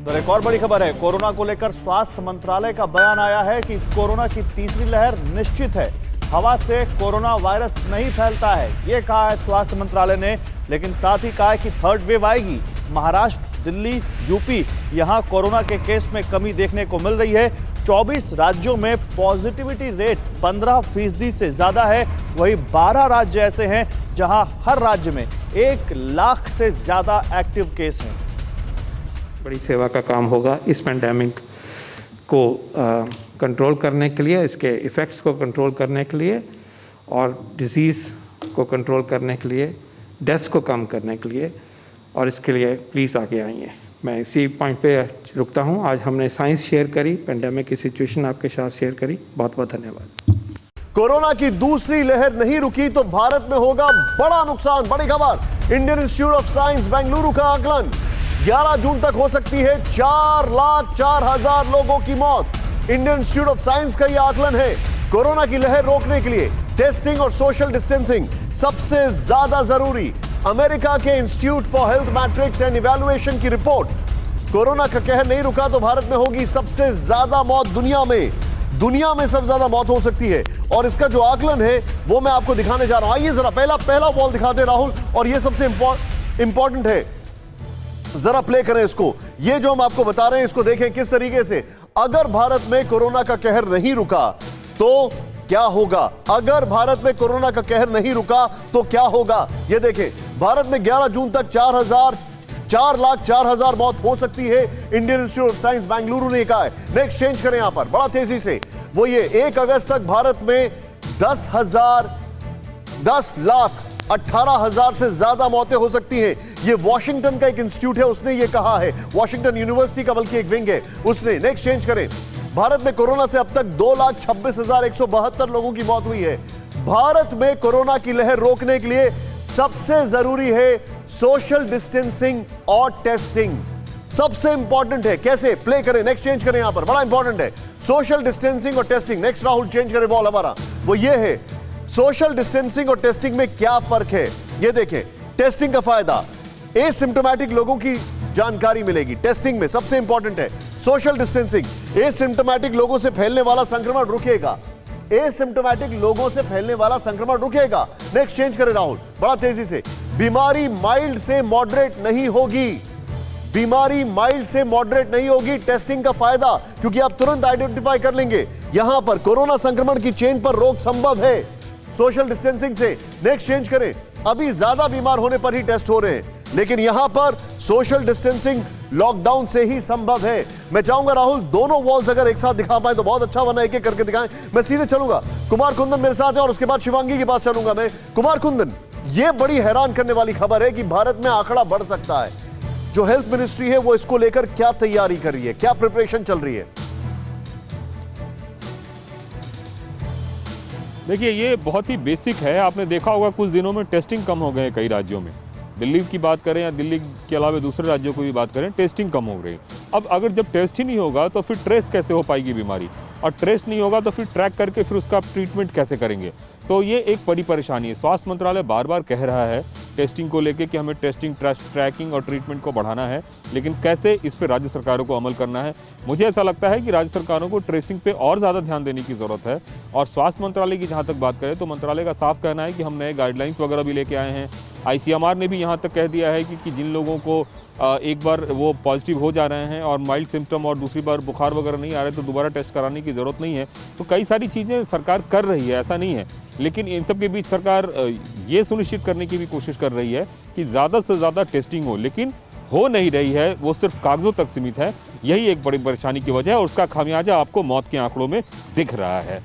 तो एक और बड़ी खबर है, कोरोना को लेकर स्वास्थ्य मंत्रालय का बयान आया है कि कोरोना की तीसरी लहर निश्चित है। हवा से कोरोना वायरस नहीं फैलता है, ये कहा है स्वास्थ्य मंत्रालय ने। लेकिन साथ ही कहा है कि थर्ड वेव आएगी। महाराष्ट्र, दिल्ली, यूपी, यहां कोरोना के केस में कमी देखने को मिल रही है। 24 राज्यों में पॉजिटिविटी रेट 15% से ज्यादा है। वही 12 राज्य ऐसे हैं जहां हर राज्य में 1 लाख से ज्यादा एक्टिव केस हैं। बड़ी सेवा का काम होगा इस पैंडेमिक को कंट्रोल करने के लिए, इसके इफ़ेक्ट्स को कंट्रोल करने के लिए और डिजीज़ को कंट्रोल करने के लिए, डेथ्स को कम करने के लिए। और इसके लिए प्लीज़ आगे आइए। मैं इसी पॉइंट पे रुकता हूं। आज हमने साइंस शेयर करी, पैंडेमिक की सिचुएशन आपके साथ शेयर करी। बहुत बहुत धन्यवाद। कोरोना की दूसरी लहर नहीं रुकी तो भारत में होगा बड़ा नुकसान। बड़ी खबर, Indian institute of science Bengaluru का आकलन, 11 जून तक हो सकती है 4,04,000 लोगों की मौत। इंडियन इंस्टीट्यूट ऑफ साइंस का यह आकलन है। कोरोना की लहर रोकने के लिए टेस्टिंग और सोशल डिस्टेंसिंग सबसे ज्यादा जरूरी। अमेरिका के institute for health matrix and evaluation की रिपोर्ट, कोरोना का कहर नहीं रुका तो भारत में होगी सबसे ज्यादा मौत दुनिया में। दुनिया में सबसे ज्यादा मौत हो सकती है। और इसका जो आकलन है वो मैं आपको दिखाने जा रहा हूं। आइए जरा पहला वॉल दिखा दे राहुल, और ये सबसे इंपॉर्टेंट है, जरा प्ले करें इसको। ये जो हम आपको बता रहे हैं इसको देखें किस तरीके से। अगर भारत में कोरोना का कहर नहीं रुका तो क्या होगा? अगर भारत में कोरोना का कहर नहीं रुका तो क्या होगा? ये देखें, भारत में 11 जून तक 4,04,000 मौत हो सकती है। Indian institute of science Bengaluru ने कहा है। नेक्स्ट चेंज करें यहां पर बड़ा तेजी से। वो ये 1 अगस्त तक भारत में 10,18,000 से ज्यादा मौतें हो सकती हैं। ये वॉशिंगटन का एक इंस्टीट्यूट है, उसने ये कहा है। वॉशिंगटन यूनिवर्सिटी का बल्कि एक विंग है उसने। नेक्स्ट चेंज करें। भारत में कोरोना से अब तक 2,26,172 लोगों की मौत हुई है। भारत में कोरोना की लहर रोकने के लिए सबसे जरूरी है सोशल डिस्टेंसिंग और टेस्टिंग। सबसे इंपॉर्टेंट है। कैसे? प्ले करें, नेक्स्ट चेंज करें यहां पर, बड़ा इंपॉर्टेंट है सोशल डिस्टेंसिंग और टेस्टिंग। नेक्स्ट राहुल चेंज करें बॉल हमारा, वो ये है सोशल डिस्टेंसिंग और टेस्टिंग में क्या फर्क है। ये देखें, टेस्टिंग का फायदा, एसिम्प्टोमेटिक लोगों की जानकारी मिलेगी टेस्टिंग में, सबसे इंपॉर्टेंट है। सोशल डिस्टेंसिंग, एसिम्प्टोमेटिक लोगों से फैलने वाला संक्रमण रुकेगा। एसिम्प्टोमेटिक लोगों से फैलने वाला संक्रमण रुकेगा। नेक्स्ट चेंज करें राहुल, बड़ा तेजी से। बीमारी माइल्ड से मॉडरेट नहीं होगी। बीमारी माइल्ड से मॉडरेट नहीं होगी। टेस्टिंग का फायदा, क्योंकि आप तुरंत आइडेंटिफाई कर लेंगे। यहां पर कोरोना संक्रमण की चेन पर रोक संभव है सोशल डिस्टेंसिंग से। नेक्स्ट चेंज करें। अभी ज्यादा बीमार होने पर ही टेस्ट हो रहे हैं, लेकिन यहां पर सोशल डिस्टेंसिंग लॉकडाउन से ही संभव है। मैं चाहूंगा राहुल दोनों वॉल्स अगर एक साथ दिखा पाए तो बहुत अच्छा, वरना एक एक करके दिखाएं। मैं सीधे चलूंगा, कुमार कुंदन मेरे साथ है और उसके बाद शिवांगी के पास चलूंगा मैं। कुमार कुंदन, यह बड़ी हैरान करने वाली खबर है कि भारत में आंकड़ा बढ़ सकता है। जो हेल्थ मिनिस्ट्री है वो इसको लेकर क्या तैयारी कर रही है, क्या प्रिपरेशन चल रही है? देखिए, ये बहुत ही बेसिक है। आपने देखा होगा कुछ दिनों में टेस्टिंग कम हो गए कई राज्यों में। दिल्ली की बात करें या दिल्ली के अलावा दूसरे राज्यों को भी बात करें, टेस्टिंग कम हो रही है। अब अगर जब टेस्ट ही नहीं होगा तो फिर ट्रेस कैसे हो पाएगी बीमारी, और ट्रेस नहीं होगा तो फिर ट्रैक करके फिर उसका ट्रीटमेंट कैसे करेंगे? तो ये एक बड़ी परेशानी है। स्वास्थ्य मंत्रालय बार बार कह रहा है टेस्टिंग को लेके कि हमें टेस्टिंग, ट्रैकिंग और ट्रीटमेंट को बढ़ाना है, लेकिन कैसे, इस पर राज्य सरकारों को अमल करना है। मुझे ऐसा लगता है कि राज्य सरकारों को ट्रेसिंग पे और ज़्यादा ध्यान देने की ज़रूरत है। और स्वास्थ्य मंत्रालय की जहाँ तक बात करें तो मंत्रालय का साफ कहना है कि हम नए गाइडलाइंस वगैरह भी लेके आए हैं। ICMR ने भी यहाँ तक कह दिया है कि जिन लोगों को एक बार वो पॉजिटिव हो जा रहे हैं और माइल्ड सिम्टम और दूसरी बार बुखार वगैरह नहीं आ रहे तो दोबारा टेस्ट कराने की ज़रूरत नहीं है। तो कई सारी चीज़ें सरकार कर रही है, ऐसा नहीं है। लेकिन इन सब के बीच सरकार ये सुनिश्चित करने की भी कोशिश कर रही है कि ज़्यादा से ज़्यादा टेस्टिंग हो, लेकिन हो नहीं रही है, वो सिर्फ कागज़ों तक सीमित है। यही एक बड़ी परेशानी की वजह है और उसका खामियाजा आपको मौत के आंकड़ों में दिख रहा है।